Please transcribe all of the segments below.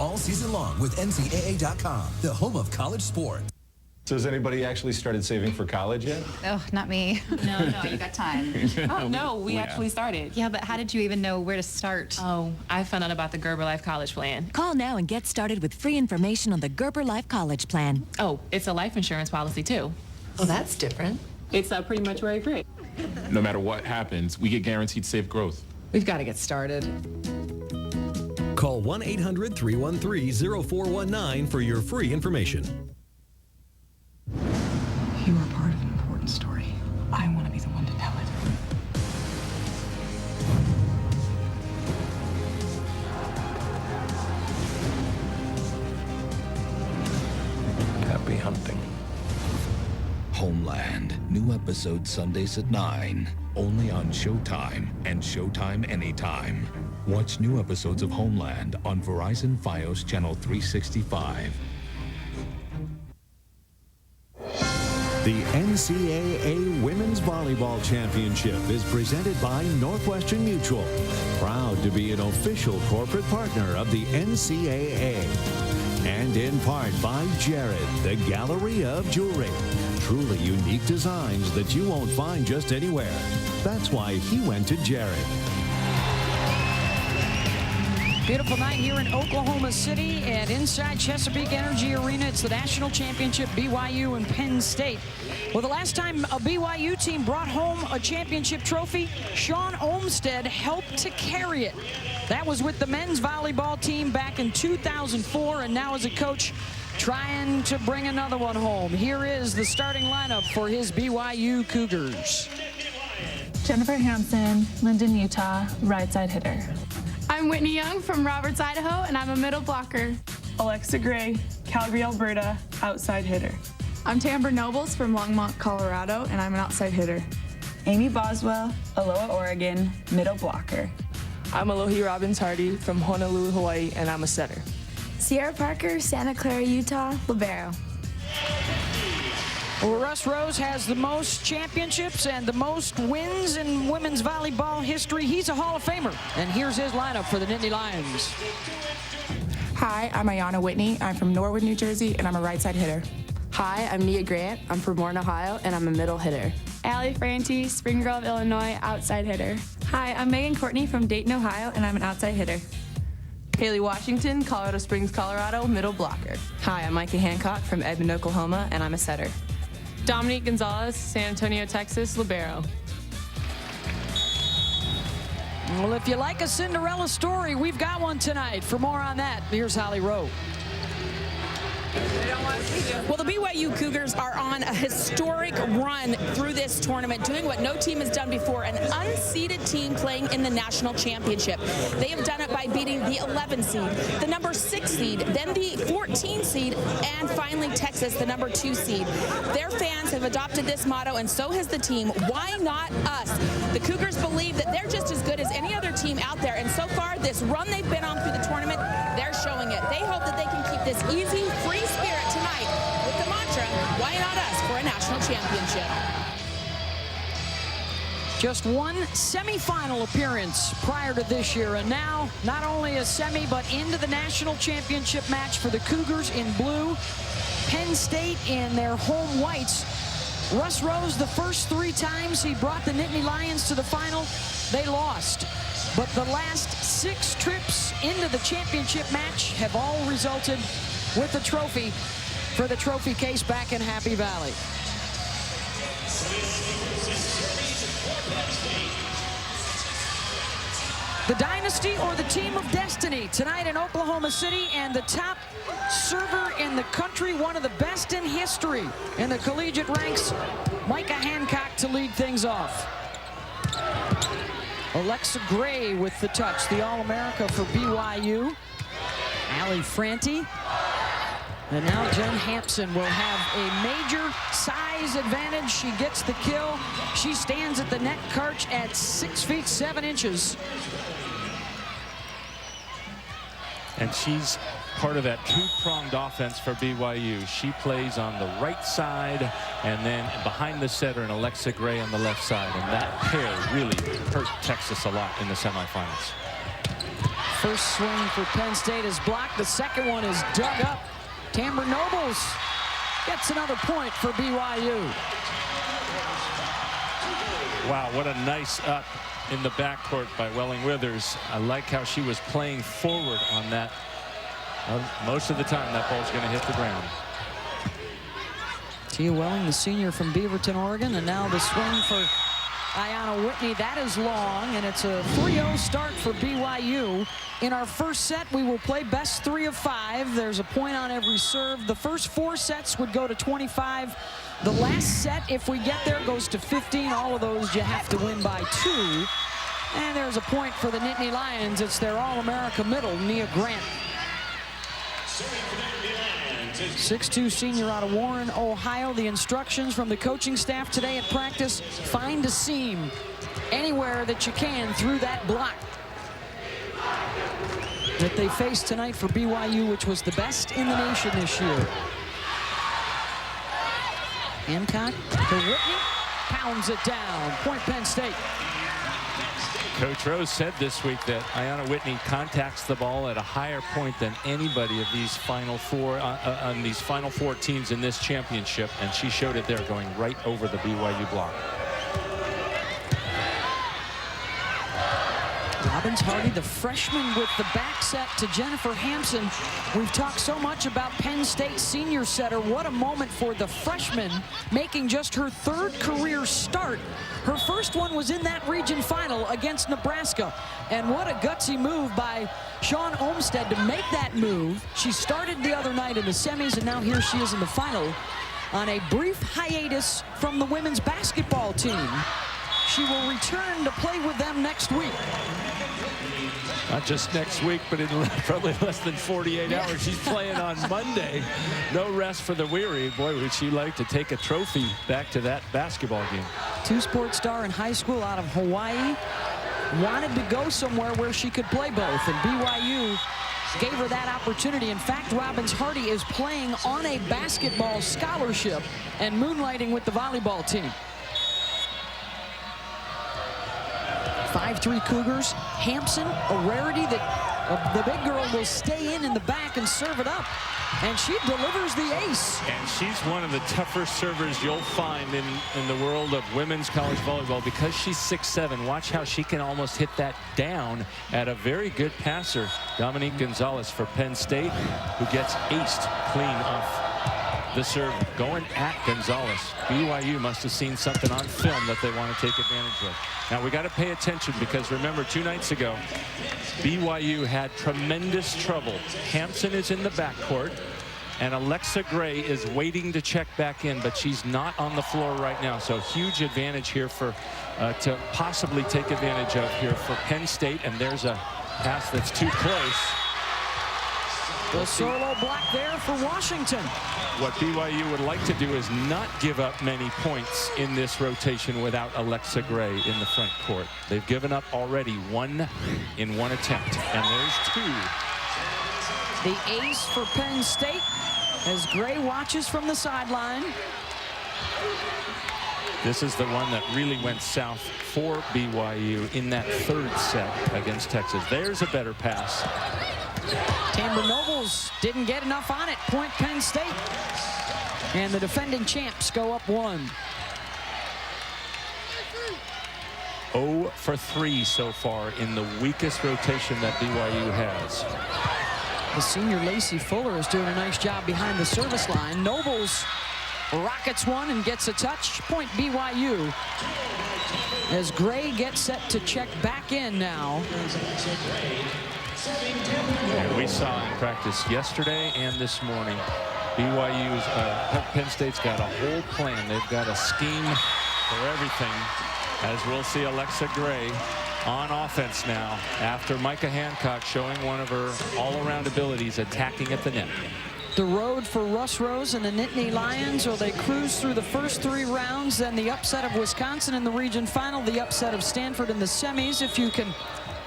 all season long with NCAA.com, the home of college sports. So has anybody actually started saving for college yet? Oh, not me. No, you got time. Oh, no, we actually started. Yeah, but how did you even know where to start? Oh, I found out about the Gerber Life College Plan. Call now and get started with free information on the Gerber Life College Plan. Oh, it's a life insurance policy, too. Oh, that's different. It's pretty much where I agree. No matter what happens, we get guaranteed safe growth. We've got to get started. Call 1-800-313-0419 for your free information. You are part of an important story. I want to be the one to tell it. Happy hunting. Homeland. New episode Sundays at 9. Only on Showtime and Showtime Anytime. Watch new episodes of Homeland on Verizon Fios Channel 365. The NCAA Women's Volleyball Championship is presented by Northwestern Mutual, proud to be an official corporate partner of the NCAA. And in part by Jared, the Galleria of Jewelry. Truly unique designs that you won't find just anywhere. That's why he went to Jared. Beautiful night here in Oklahoma City and inside Chesapeake Energy Arena. It's the national championship, BYU and Penn State. Well, the last time a BYU team brought home a championship trophy, Sean Olmstead helped to carry it. That was with the men's volleyball team back in 2004, and now as a coach, trying to bring another one home. Here is the starting lineup for his BYU Cougars. Jennifer Hansen, Linden, Utah, right side hitter. I'm Whitney Young from Roberts, Idaho, and I'm a middle blocker. Alexa Gray, Calgary, Alberta, outside hitter. I'm Tamber Nobles from Longmont, Colorado, and I'm an outside hitter. Amy Boswell, Aloha, Oregon, middle blocker. I'm Alohi Robbins Hardy from Honolulu, Hawaii, and I'm a setter. Sierra Parker, Santa Clara, Utah, libero. Well, Russ Rose has the most championships and the most wins in women's volleyball history. He's a Hall of Famer. And here's his lineup for the Nittany Lions. Hi, I'm Ayana Whitney. I'm from Norwood, New Jersey, and I'm a right side hitter. Hi, I'm Nia Grant. I'm from Warren, Ohio, and I'm a middle hitter. Allie Franti, Spring Grove, Illinois, outside hitter. Hi, I'm Megan Courtney from Dayton, Ohio, and I'm an outside hitter. Haley Washington, Colorado Springs, Colorado, middle blocker. Hi, I'm Micah Hancock from Edmond, Oklahoma, and I'm a setter. Dominique Gonzalez, San Antonio, Texas, libero. Well, if you like a Cinderella story, we've got one tonight. For more on that, here's Holly Rowe. Well, the BYU Cougars are on a historic run through this tournament, doing what no team has done before, an unseeded team playing in the national championship. They have done it by beating the 11 seed, the number 6 seed, then the 14 seed, and finally Texas, the number 2 seed. Their fans have adopted this motto, and so has the team. Why not us? The Cougars believe that they're just as good as any other team out there, and so far, this run they've been on through the tournament, they're showing it. They hope that they can keep this easy, free spirit tonight with the mantra, why not us, for a national championship. Just one semifinal appearance prior to this year, and now not only a semi, but into the national championship match for the Cougars in blue, Penn State in their home whites. Russ Rose, the first 3 times he brought the Nittany Lions to the final, they lost. But the last 6 trips into the championship match have all resulted with the trophy for the trophy case back in Happy Valley. The Dynasty or the Team of Destiny tonight in Oklahoma City, and the top server in the country, one of the best in history in the collegiate ranks, Micah Hancock to lead things off. Alexa Gray with the touch, the All-America for BYU. Allie Franti. And now Jen Hampson will have a major size advantage. She gets the kill. She stands at the net cart at 6 feet 7 inches. And she's part of that 2-pronged offense for BYU. She plays on the right side and then behind the setter and Alexa Gray on the left side. And that pair really hurt Texas a lot in the semifinals. First swing for Penn State is blocked. The second one is dug up. Tamber Nobles gets another point for BYU. Wow, what a nice up in the backcourt by Welling Withers. I like how she was playing forward on that. Most of the time, that ball's going to hit the ground. Tia Welling, the senior from Beaverton, Oregon, and now the swing for Ayanna Whitney. That is long, and it's a 3-0 start for BYU. In our first set, we will play best 3 of 5. There's a point on every serve. The first 4 sets would go to 25. The last set, if we get there, goes to 15. All of those you have to win by 2. And there's a point for the Nittany Lions. It's their All-America middle, Nia Grant. 6'2" senior out of Warren, Ohio. The instructions from the coaching staff today at practice: find a seam anywhere that you can through that block that they faced tonight for BYU, which was the best in the nation this year. Hancock to Whitney, pounds it down. Point Penn State. Coach Rose said this week that Ayanna Whitney contacts the ball at a higher point than anybody of these final 4 on these final 4 teams in this championship, and she showed it there, going right over the BYU block. Robbins-Hardy, the freshman, with the back set to Jennifer Hampson. We've talked so much about Penn State senior setter. What a moment for the freshman, making just her 3rd career start. Her first one was in that region final against Nebraska. And what a gutsy move by Sean Olmstead to make that move. She started the other night in the semis, and now here she is in the final on a brief hiatus from the women's basketball team. She will return to play with them next week. Not just next week, but in probably less than 48 hours. She's playing on Monday. No rest for the weary. Boy, would she like to take a trophy back to that basketball game. 2-sport star in high school out of Hawaii. Wanted to go somewhere where she could play both, and BYU gave her that opportunity. In fact, Robbins-Hardy is playing on a basketball scholarship and moonlighting with the volleyball team. 5'3" Cougars. Hampson, a rarity that the big girl will stay in the back and serve it up. And she delivers the ace. And she's one of the tougher servers you'll find in the world of women's college volleyball, because she's 6'7". Watch how she can almost hit that down at a very good passer. Dominique Gonzalez for Penn State, who gets aced clean off the serve, going at Gonzalez. BYU must have seen something on film that they want to take advantage of. Now we got to pay attention, because remember, 2 nights ago, BYU had tremendous trouble. Hampson is in the backcourt, and Alexa Gray is waiting to check back in, but she's not on the floor right now. So huge advantage here for to possibly take advantage of here for Penn State. And there's a pass that's too close. The solo block there for Washington. What BYU would like to do is not give up many points in this rotation without Alexa Gray in the front court. They've given up already 1 in 1 attempt, and there's 2. The ace for Penn State as Gray watches from the sideline. This is the one that really went south for BYU in that 3rd set against Texas. There's a better pass. Tamber Nobles didn't get enough on it. Point Penn State. And the defending champs go up 1. 0 for 3 so far in the weakest rotation that BYU has. The senior Lacey Fuller is doing a nice job behind the service line. Nobles rockets one and gets a touch. Point BYU. As Gray gets set to check back in now. And we saw in practice yesterday and this morning, BYU's Penn State's got a whole plan. They've got a scheme for everything, as we'll see Alexa Gray on offense now after Micah Hancock showing one of her all-around abilities, attacking at the net. The road for Russ Rose and the Nittany Lions, or they cruise through the first 3 rounds, then the upset of Wisconsin in the region final, the upset of Stanford in the semis. If you can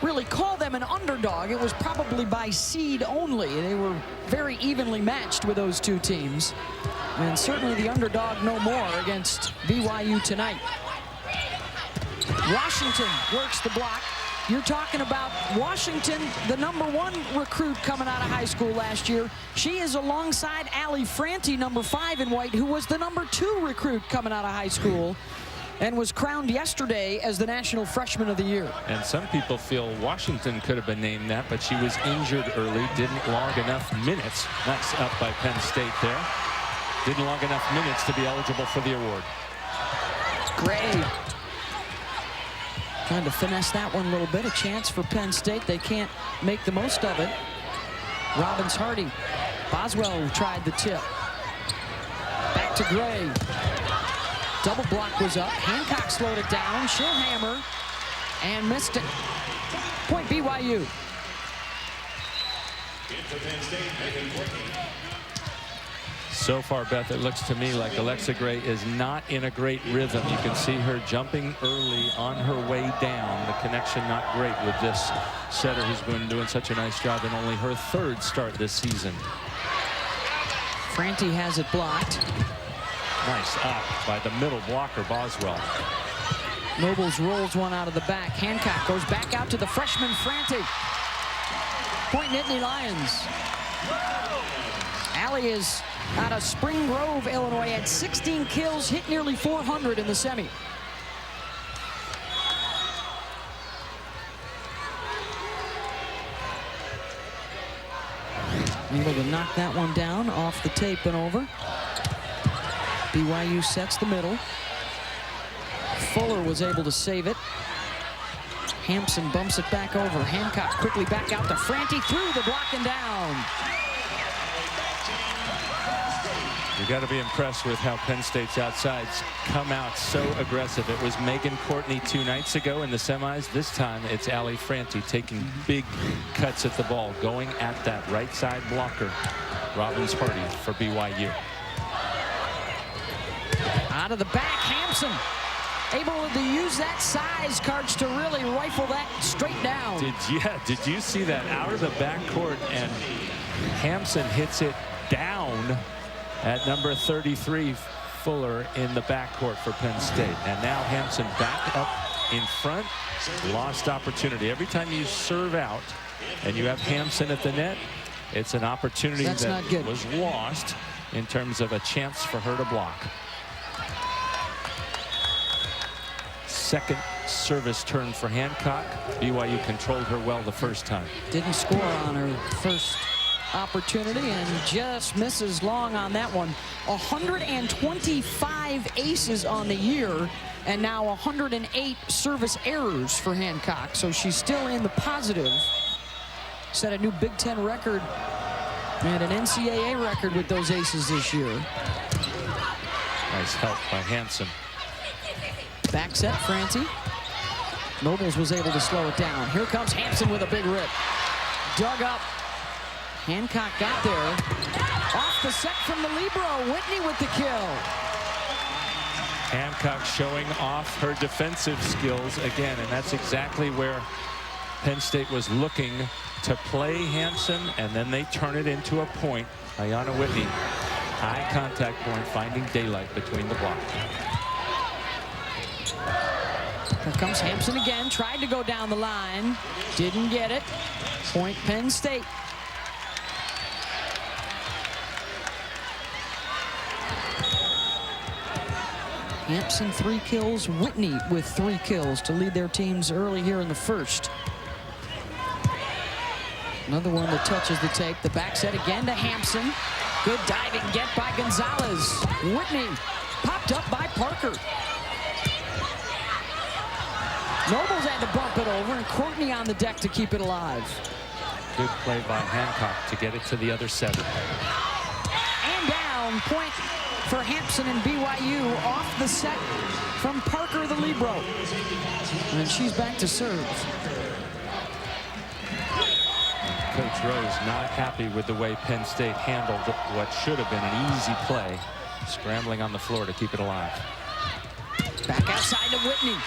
really call them an underdog, it was probably by seed only. They were very evenly matched with those 2 teams. And certainly the underdog no more against BYU tonight. Washington works the block. You're talking about Washington, the #1 recruit coming out of high school last year. She is alongside Allie Franti, #5 in white, who was the #2 recruit coming out of high school and was crowned yesterday as the National Freshman of the Year. And some people feel Washington could have been named that, but she was injured early, didn't log enough minutes. That's up by Penn State there. Didn't log enough minutes to be eligible for the award. Gray trying to finesse that one a little bit. A chance for Penn State. They can't make the most of it. Robbins Hardy. Boswell tried the tip. Back to Gray. Double block was up. Hancock slowed it down. She'll hammer and missed it. Point BYU. So far, Beth, it looks to me like Alexa Gray is not in a great rhythm. You can see her jumping early on her way down. The connection not great with this setter who's been doing such a nice job in only her 3rd start this season. Franti has it blocked. Nice up by the middle blocker, Boswell. Nobles rolls one out of the back. Hancock goes back out to the freshman Franti. Point Nittany Lions. Allie is out of Spring Grove, Illinois, had 16 kills, hit nearly 400 in the semi. Able to knock that one down off the tape and over. BYU sets the middle. Fuller was able to save it. Hampson bumps it back over. Hancock quickly back out to Franti through the block and down. You got to be impressed with how Penn State's outsides come out so aggressive. It was Megan Courtney 2 nights ago in the semis. This time it's Allie Franti taking big cuts at the ball, going at that right side blocker. Robbins Hardy for BYU. Out of the back, Hampson able to use that size, Karch, to really rifle that straight down. Did you see that out of the backcourt, and Hampson hits it down at number 33, Fuller, in the backcourt for Penn State. And now Hampson back up in front. Lost opportunity. Every time you serve out and you have Hampson at the net, it's an opportunity that was lost in terms of a chance for her to block. Second service turn for Hancock. BYU controlled her well the first time. Didn't score on her first opportunity and just misses long on that one. 125 aces on the year and now 108 service errors for Hancock. So she's still in the positive. Set a new Big Ten record and an NCAA record with those aces this year. Nice help by Hanson. Back set, Franti. Nobles was able to slow it down. Here comes Hampson with a big rip. Dug up. Hancock got there. Off the set from the libero. Whitney with the kill. Hancock showing off her defensive skills again, and that's exactly where Penn State was looking to play Hampson, and then they turn it into a point. Ayanna Whitney, high contact point, finding daylight between the block. Here comes Hampson again. Tried to go down the line. Didn't get it. Point Penn State. Hampson 3 kills. Whitney with 3 kills to lead their teams early here in the first. Another one that touches the tape. The back set again to Hampson. Good diving get by Gonzalez. Whitney popped up by Parker. Nobles had to bump it over, and Courtney on the deck to keep it alive. Good play by Hancock to get it to the other 7. And down, point for Hampson and BYU off the set from Parker, the libero. And she's back to serve. Coach Rose not happy with the way Penn State handled what should have been an easy play, scrambling on the floor to keep it alive. Back outside to Whitney.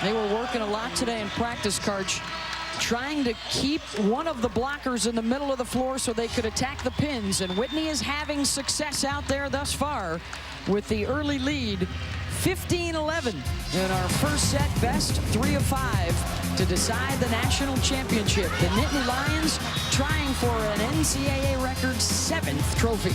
They were working a lot today in practice, Karch, trying to keep one of the blockers in the middle of the floor so they could attack the pins. And Whitney is having success out there thus far with the early lead, 15-11 in our first set, best 3 of 5 to decide the national championship. The Nittany Lions trying for an NCAA record 7th trophy.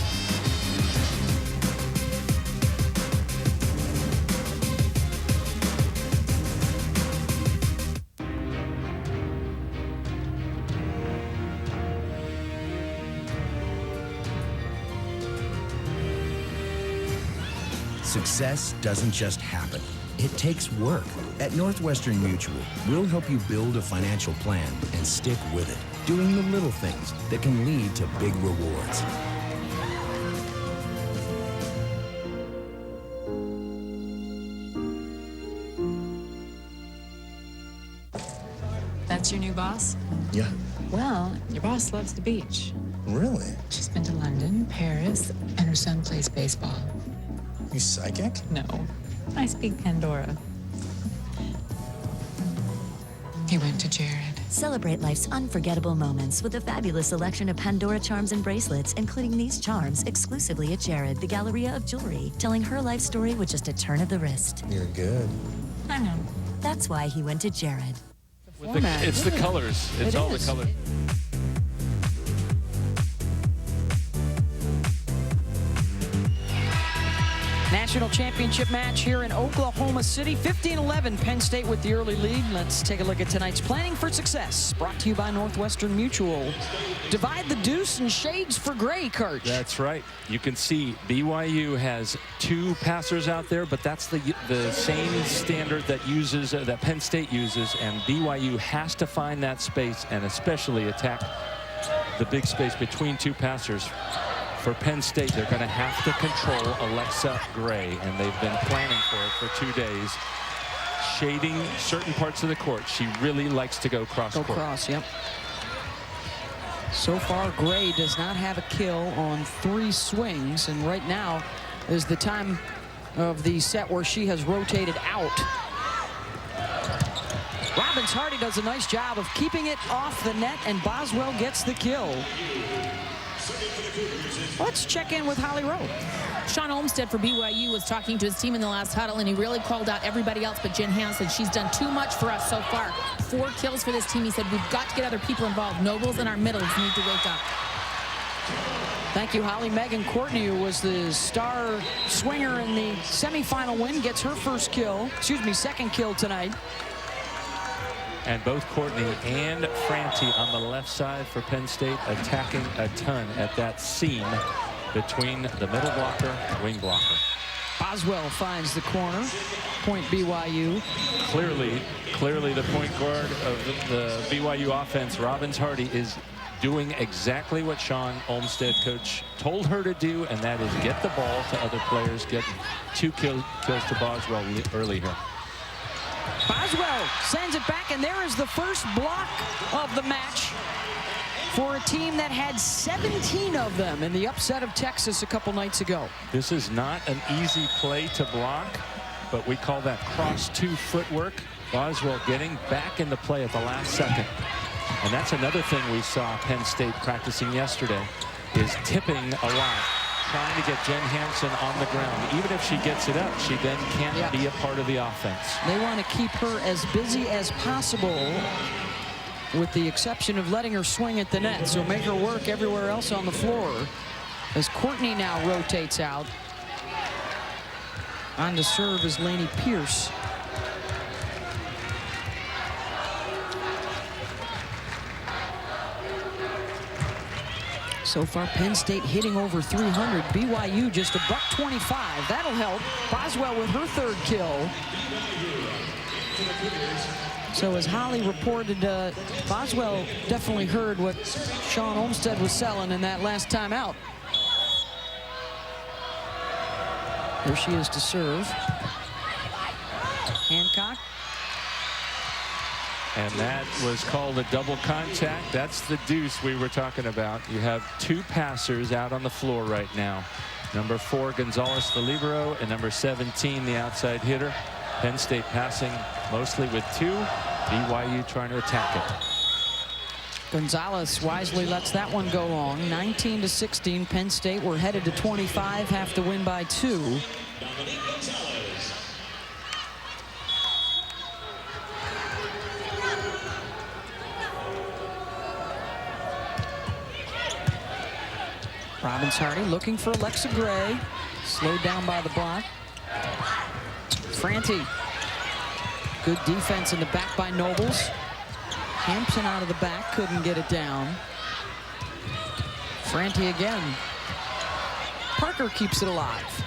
Success doesn't just happen. It takes work. At Northwestern Mutual, we'll help you build a financial plan and stick with it, doing the little things that can lead to big rewards. That's your new boss? Yeah. Well, your boss loves the beach. Really? She's been to London, Paris, and her son plays baseball. You psychic? No. I speak Pandora. He went to Jared. Celebrate life's unforgettable moments with a fabulous selection of Pandora charms and bracelets, including these charms exclusively at Jared, the Galleria of Jewelry, telling her life story with just a turn of the wrist. You're good. I know. That's why he went to Jared. It's the colors. It's all the colors. National championship match here in Oklahoma City. 15-11, Penn State with the early lead. Let's take a look at tonight's Planning for Success, brought to you by Northwestern Mutual. Divide the deuce and shades for gray, Kurt. That's right. You can see BYU has 2 passers out there, but that's the same standard that Penn State uses, and BYU has to find that space and especially attack the big space between 2 passers. For Penn State, they're going to have to control Alexa Gray, and they've been planning for it for 2 days, shading certain parts of the court. She really likes to go cross-court. Go cross, yep. So far, Gray does not have a kill on 3 swings, and right now is the time of the set where she has rotated out. Robbins Hardy does a nice job of keeping it off the net, and Boswell gets the kill. Let's check in with Holly Rowe. Sean Olmstead for BYU was talking to his team in the last huddle, and he really called out everybody else but Jen Hansen. She's done too much for us so far. 4 kills for this team. He said, we've got to get other people involved. Nobles and our middles need to wake up. Thank you, Holly. Megan Courtney, who was the star swinger in the semifinal win, gets her second kill tonight. And both Courtney and Franti on the left side for Penn State attacking a ton at that seam between the middle blocker and wing blocker. Boswell finds the corner. Point BYU. Clearly the point guard of the BYU offense, Robbins Hardy, is doing exactly what Sean Olmstead, coach, told her to do, and that is get the ball to other players, get 2 kills to Boswell early here. Boswell sends it back, and there is the first block of the match for a team that had 17 of them in the upset of Texas a couple nights ago. This is not an easy play to block, but we call that cross-2 footwork. Boswell getting back into play at the last second. And that's another thing we saw Penn State practicing yesterday, is tipping a lot, trying to get Jen Hansen on the ground. Even if she gets it up, she then can't be a part of the offense. They want to keep her as busy as possible, with the exception of letting her swing at the net. So make her work everywhere else on the floor. As Courtney now rotates out. On to serve is Lainey Pierce. So far, Penn State hitting over 300. BYU just a $125. That'll help. Boswell with her 3rd kill. So as Holly reported, Boswell definitely heard what Sean Olmstead was selling in that last time out. Here she is to serve. Hancock. And that was called a double contact. That's the deuce we were talking about. You have 2 passers out on the floor right now. Number 4, Gonzalez, the libero, and number 17, the outside hitter. Penn State passing mostly with 2. BYU trying to attack it. Gonzalez wisely lets that one go long. 19-16, Penn State. We're headed to 25, have to win by 2. Robbins Hardy looking for Alexa Gray. Slowed down by the block. Franti. Good defense in the back by Nobles. Hampson out of the back, couldn't get it down. Franti again. Parker keeps it alive.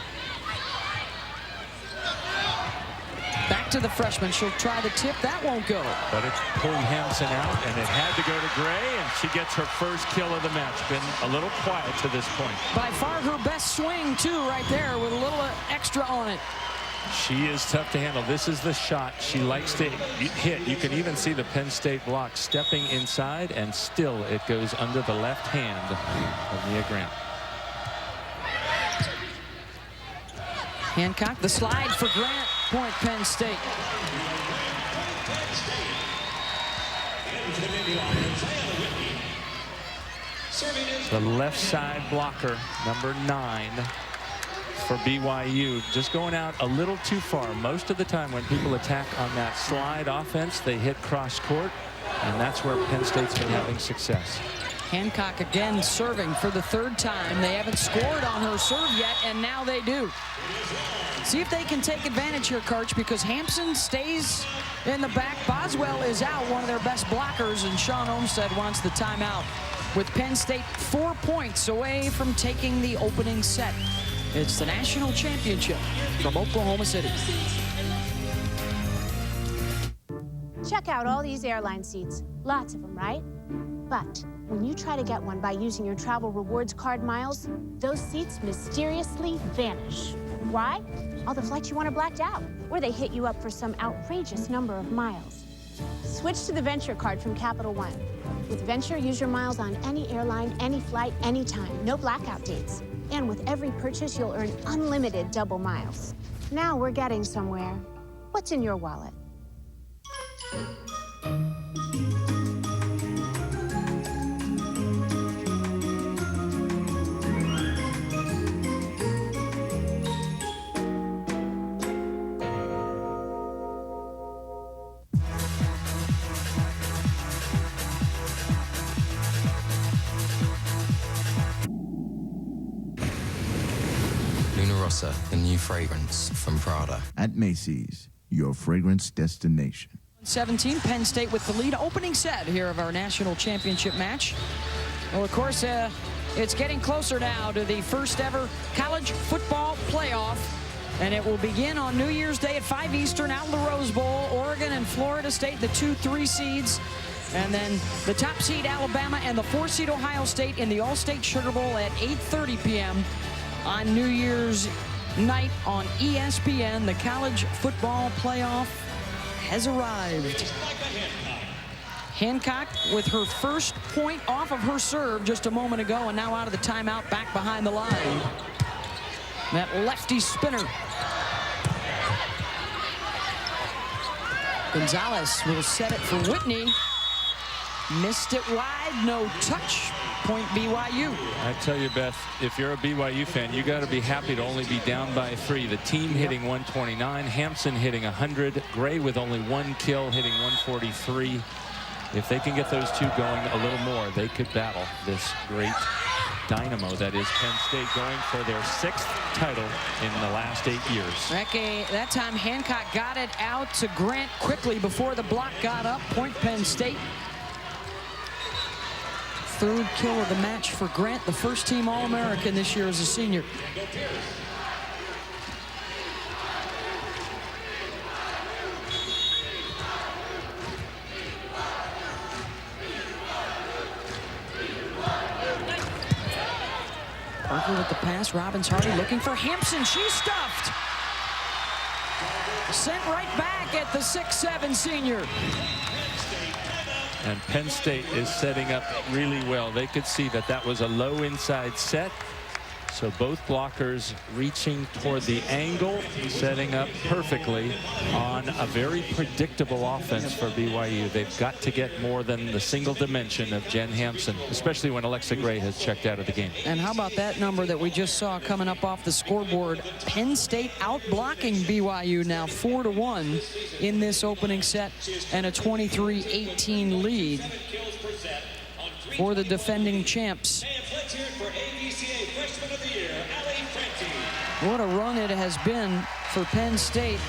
Back to the freshman. She'll try the tip. That won't go. But it pulled Hampson out, and it had to go to Gray, and she gets her first kill of the match. Been a little quiet to this point. By far her best swing, too, right there, with a little extra on it. She is tough to handle. This is the shot she likes to hit. You can even see the Penn State block stepping inside, and still it goes under the left hand of Nia Grant. Hancock, the slide for Grant. Point Penn State. The left side blocker, number 9 for BYU, just going out a little too far. Most of the time when people attack on that slide offense, they hit cross court, and that's where Penn State's been having success. Hancock again serving for the 3rd time. They haven't scored on her serve yet, and now they do. See if they can take advantage here, Coach, because Hampson stays in the back. Boswell is out, one of their best blockers, and Sean Olmstead wants the timeout. With Penn State 4 points away from taking the opening set. It's the national championship from Oklahoma City. Check out all these airline seats. Lots of them, right? But when you try to get one by using your travel rewards card miles, those seats mysteriously vanish. Why? All the flights you want are blacked out, or they hit you up for some outrageous number of miles. Switch to the Venture card from Capital One. With Venture, use your miles on any airline, any flight, anytime. No blackout dates. And with every purchase, you'll earn unlimited double miles. Now we're getting somewhere. What's in your wallet? The new fragrance from Prada. At Macy's, your fragrance destination. 17, Penn State with the lead. Opening set here of our national championship match. Well, of course, it's getting closer now to the first ever college football playoff. And it will begin on New Year's Day at 5 Eastern out in the Rose Bowl. Oregon and Florida State, the 2-3 seeds. And then the top seed, Alabama, and the 4 seed, Ohio State, in the All-State Sugar Bowl at 8:30 p.m. on New Year's night on ESPN. The college football playoff has arrived. Hancock with her first point off of her serve just a moment ago, and now out of the timeout back behind the line. That lefty spinner. Gonzalez will set it for Whitney. Missed it wide, no touch. Point BYU. I tell you, Beth, if you're a BYU fan, you got to be happy to only be down by 3. The team hitting 129, Hampson hitting 100, Gray with only 1 kill hitting 143. If they can get those two going a little more, they could battle this great dynamo that is Penn State, going for their 6th title in the last 8 years. That time Hancock got it out to Grant quickly before the block got up. Point Penn State. 3rd kill of the match for Grant, the first team All-American this year as a senior. Parker with the pass. Robbins Hardy looking for Hampson. She's stuffed. Sent right back at the 6'7" senior. And Penn State is setting up really well. They could see that that was a low inside set. So both blockers reaching toward the angle, setting up perfectly on a very predictable offense for BYU. They've got to get more than the single dimension of Jen Hampson, especially when Alexa Gray has checked out of the game. And how about that number that we just saw coming up off the scoreboard? Penn State out-blocking BYU now 4-1 in this opening set, and a 23-18 lead for the defending champs. What a run it has been for Penn State.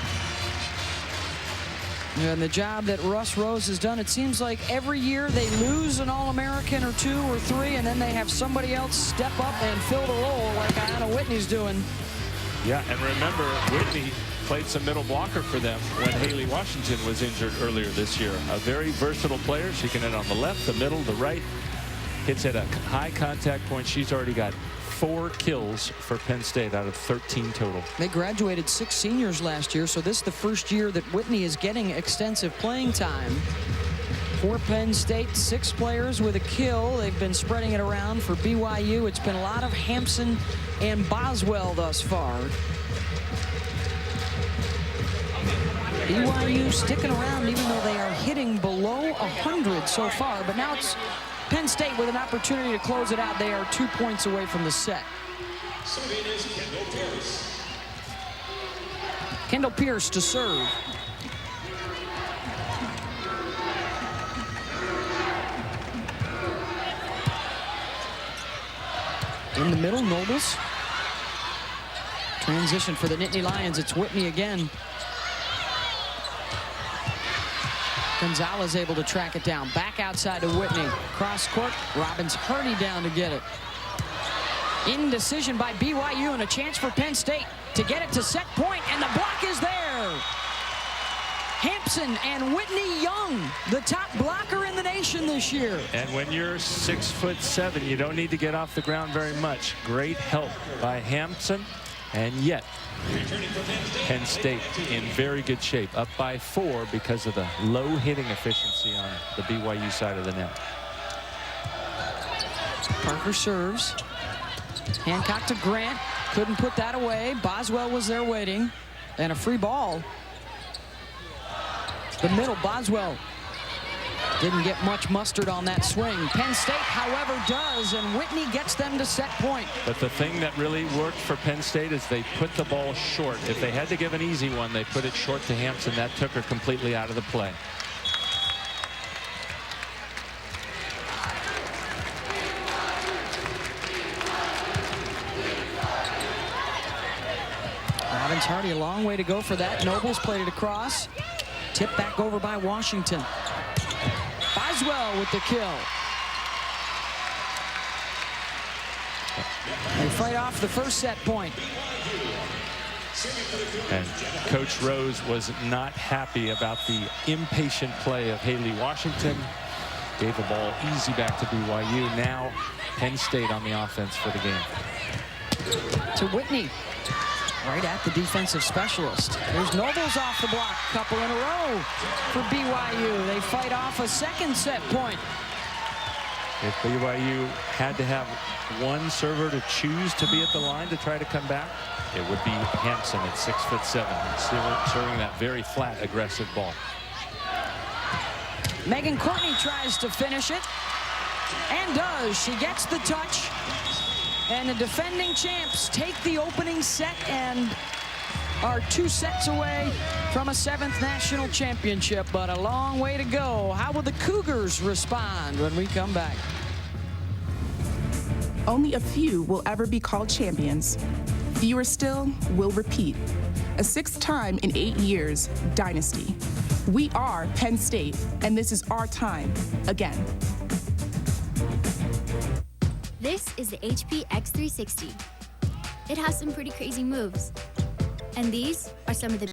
And the job that Russ Rose has done, it seems like every year they lose an All-American or 2 or 3, and then they have somebody else step up and fill the role like Anna Whitney's doing. Yeah, and remember, Whitney played some middle blocker for them when Haley Washington was injured earlier this year. A very versatile player. She can hit on the left, the middle, the right. Hits at a high contact point. She's already got 4 kills for Penn State out of 13 total. They graduated 6 seniors last year, so this is the first year that Whitney is getting extensive playing time. For Penn State, 6 players with a kill. They've been spreading it around for BYU. It's been a lot of Hampson and Boswell thus far. BYU sticking around even though they are hitting below 100 so far, but now it's Penn State with an opportunity to close it out. They are 2 points away from the set. Kendall Pierce to serve. In the middle, Nobles. Transition for the Nittany Lions. It's Whitney again. Gonzalez able to track it down. Back outside to Whitney. Cross court. Robbins Hurdy down to get it. Indecision by BYU and a chance for Penn State to get it to set point, and the block is there. Hampson and Whitney Young, the top blocker in the nation this year. And when you're 6'7", you don't need to get off the ground very much. Great help by Hampson, and yet Penn State in very good shape, up by 4 because of the low hitting efficiency on the BYU side of the net. Parker serves. Hancock to Grant. Couldn't put that away. Boswell was there waiting. And a free ball. The middle, Boswell didn't get much mustard on that swing. Penn State, however, does, and Whitney gets them to set point. But the thing that really worked for Penn State is they put the ball short. If they had to give an easy one, they put it short to Hampson. That took her completely out of the play. Robbins Hardy, a long way to go for that. Nobles played it across. Tipped back over by Washington. Boswell with the kill. They fight off the first set point. And Coach Rose was not happy about the impatient play of Haley Washington. Gave the ball easy back to BYU. Now Penn State on the offense for the game. To Whitney. Right at the defensive specialist. There's Nobles off the block. Couple in a row for BYU. They fight off a second set point. If BYU had to have one server to choose to be at the line to try to come back, it would be Hampson at 6'7", serving that very flat, aggressive ball. Megan Courtney tries to finish it, and does. She gets the touch. And the defending champs take the opening set and are 2 sets away from a 7th national championship, but a long way to go. How will the Cougars respond when we come back? Only a few will ever be called champions. Fewer still will repeat. A 6th time in 8 years, dynasty. We are Penn State, and this is our time again. This is the HP X360. It has some pretty crazy moves. And these are some of the